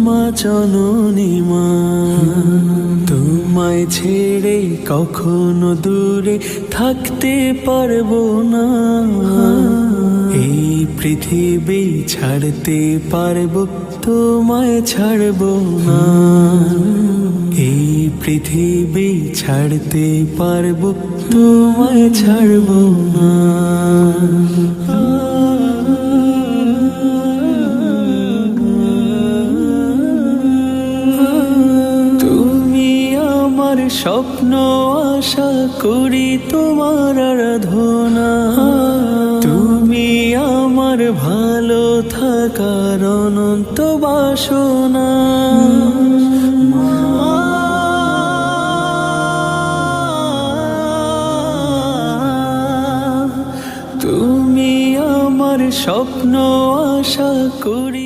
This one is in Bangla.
মা জননী মা, তোমায় ছেড়ে কখনো দূরে থাকতে পারবো না। এই পৃথিবী ছাড়তে পারবো, তোমায় ছাড়বো না। এই পৃথিবী ছাড়তে পারবো, তোমায় ছাড়বো না। তুমি আমার স্বপ্ন, আশা করি তোমার আরাধনা। তুমি আমার ভালো থাকার অনন্ত বাসনা। তুমি আমার স্বপ্ন, আশা করি।